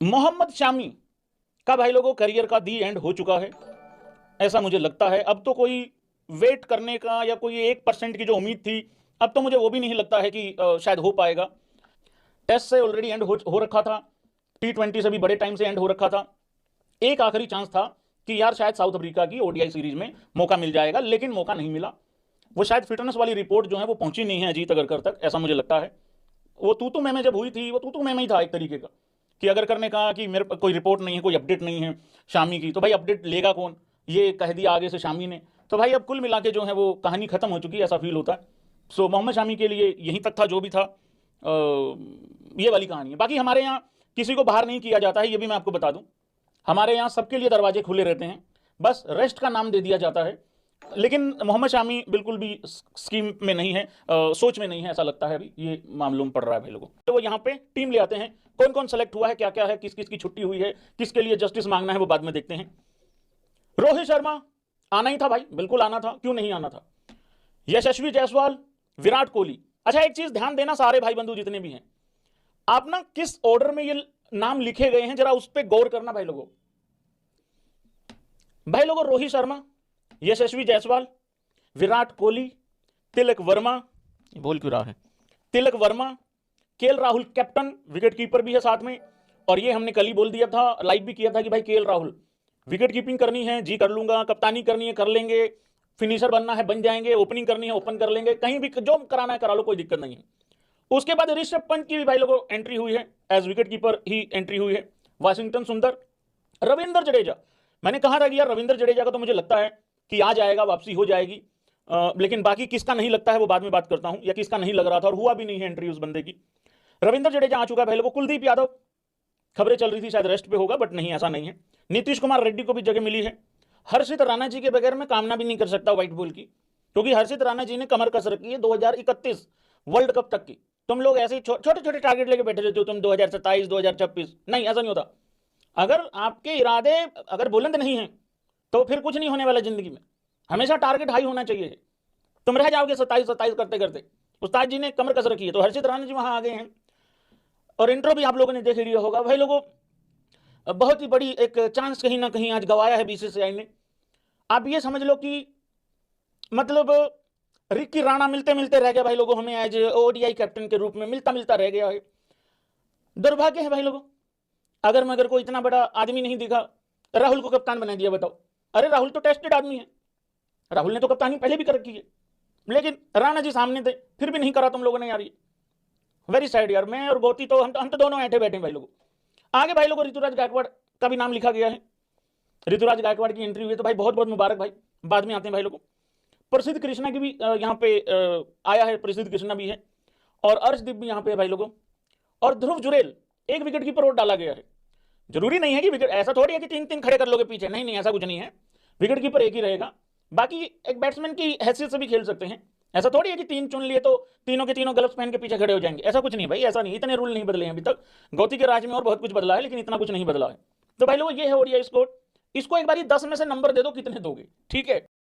मोहम्मद शामी का भाई लोगों करियर का दी एंड हो चुका है, ऐसा मुझे लगता है। अब तो कोई वेट करने का या कोई 1% की जो उम्मीद थी, अब तो मुझे वो भी नहीं लगता है कि शायद हो पाएगा। टेस्ट से ऑलरेडी एंड हो रखा था, T20 से भी बड़े टाइम से एंड हो रखा था। एक आखिरी चांस था कि यार शायद साउथ अफ्रीका की ओडीआई सीरीज में मौका मिल जाएगा, लेकिन मौका नहीं मिला। वो शायद फिटनेस वाली रिपोर्ट जो है वो पहुंची नहीं है अजीत अगरकर तक, ऐसा मुझे लगता है। वो तू मैं जब हुई थी, वो तू मैं ही था एक तरीके का, कि अगरकर ने कहा कि मेरे पास कोई रिपोर्ट नहीं है, कोई अपडेट नहीं है शामी की, तो भाई अपडेट लेगा कौन, ये कह दिया आगे से शामी ने। तो भाई अब कुल मिला के जो है वो कहानी खत्म हो चुकी है, ऐसा फील होता है। सो मोहम्मद शामी के लिए यहीं तक था जो भी था। ये वाली कहानी है। बाकी हमारे यहाँ किसी को बाहर नहीं किया जाता है, ये भी मैं आपको बता दूं। हमारे यहाँ सबके लिए दरवाजे खुले रहते हैं, बस रेस्ट का नाम दे दिया जाता है। लेकिन मोहम्मद शामी बिल्कुल भी स्कीम में नहीं है, सोच में नहीं है, ऐसा लगता है अभी ये मामलों में पड़ रहा है भाई लोगों। तो वो यहाँ पे टीम ले आते हैं, कौन कौन सेलेक्ट हुआ है, क्या क्या है, किस किस की छुट्टी हुई है, किसके लिए जस्टिस मांगना है, वो बाद में देखते हैं। रोहित शर्मा आना ही था भाई, बिल्कुल आना था, क्यों नहीं आना था। यशस्वी जायसवाल, विराट कोहली। अच्छा एक चीज ध्यान देना सारे भाई बंधु जितने भी हैं, आप ना किस ऑर्डर में ये नाम लिखे गए हैं जरा उस पर गौर करना भाई लोगों। भाई लोगों रोहित शर्मा, यशस्वी जायसवाल, विराट कोहली, तिलक वर्मा, बोल क्यों रहा है, Tilak Varma, KL Rahul captain, wicket keeper भी है साथ में। और ये हमने कल ही बोल दिया था, लाइव भी किया था कि भाई केएल राहुल विकेट कीपिंग करनी है जी कर लूंगा, कप्तानी करनी है कर लेंगे, फिनिशर बनना है बन जाएंगे, ओपनिंग करनी है ओपन कर लेंगे, कहीं भी जो कराना है करा लो, कोई दिक्कत नहीं है। उसके बाद ऋषभ पंत की भी भाई लोगों एंट्री हुई है, एज विकेट कीपर ही एंट्री हुई है। वाशिंगटन सुंदर, रविंद्र जडेजा। मैंने कहा था कि यार रविंद्र जडेजा का तो मुझे लगता है कि आ जाएगा, वापसी हो जाएगी। लेकिन बाकी किसका नहीं लगता है वो बाद में बात करता हूं, या किसका नहीं लग रहा था और हुआ भी नहीं है एंट्री उस बंदे की। रविंद्र जडेजा आ चुका है भाई लोगों। कुलदीप यादव, खबरें चल रही थी शायद रेस्ट पे होगा, बट नहीं, ऐसा नहीं है। नीतीश कुमार रेड्डी को भी जगह मिली है। हर्षित राणा जी के बगैर मैं कामना भी नहीं कर सकता व्हाइट बॉल की, क्योंकि हर्षित राणा जी ने कमर कस रखी है 2031 वर्ल्ड कप तक की। तुम लोग ऐसे ही छोटे छोटे टारगेट लेके बैठे रहते हो, तुम 2027 2026, नहीं ऐसा नहीं होता। अगर आपके इरादे अगर बुलंद नहीं है तो फिर कुछ नहीं होने वाला जिंदगी में। हमेशा टारगेट हाई होना चाहिए। तुम रह जाओगे 27 करते करते। उस्ताद जी ने कमर कस रखी है, तो हर्षित राणा जी वहां आ गए हैं। और इंट्रो भी आप लोगों ने देख लिया होगा भाई लोगों। बहुत ही बड़ी एक चांस कहीं ना कहीं आज गवाया है बीसीसीआई ने। आप ये समझ लो कि मतलब रिकी राणा मिलते मिलते रह गया भाई लोगों, हमें एज ओडीआई कैप्टन के रूप में मिलता मिलता रह गया है। दुर्भाग्य है भाई लोगों। अगर मगर को इतना बड़ा आदमी नहीं दिखा, राहुल को कप्तान बना दिया, बताओ। अरे राहुल तो टेस्टेड आदमी है, राहुल ने तो कप्तानी पहले भी कर रखी है, लेकिन राणा जी सामने थे फिर भी नहीं करा तुम लोगों ने यार। ये वेरी सैड यार। मैं और गोती तो हम तो दोनों ऐठे बैठे भाई लोगों। आगे भाई लोगों ऋतुराज गायकवाड़ का भी नाम लिखा गया है। ऋतुराज गायकवाड़ की एंट्री हुई है, तो भाई बहुत बहुत मुबारक भाई। बाद में आते हैं भाई लोगों। प्रसिद्ध कृष्णा की भी यहाँ पे आया है, प्रसिद्ध कृष्णा भी है। और अर्शदीप भी यहाँ पे है भाई लोगों। और ध्रुव जुरेल, एक विकेट कीपर और डाला गया है। जरूरी नहीं है कि विकेट, ऐसा थोड़ी है कि तीन तीन खड़े कर लोगे पीछे, नहीं नहीं ऐसा कुछ नहीं है। विकेट कीपर एक ही रहेगा, बाकी एक बैट्समैन की हैसियत से भी खेल सकते हैं। ऐसा थोड़ी है कि तीन चुन लिए तो तीनों के तीनों ग्लव्स पहन के पीछे खड़े हो जाएंगे, ऐसा कुछ नहीं भाई, ऐसा नहीं। इतने रूल नहीं बदले हैं अभी तक। गौती के राज में और बहुत कुछ बदला है, लेकिन इतना कुछ नहीं बदला है। तो भाई लोग ये है ओडीआई स्कोर। इसको एक बार 10 में से नंबर दे दो, कितने दोगे, ठीक है।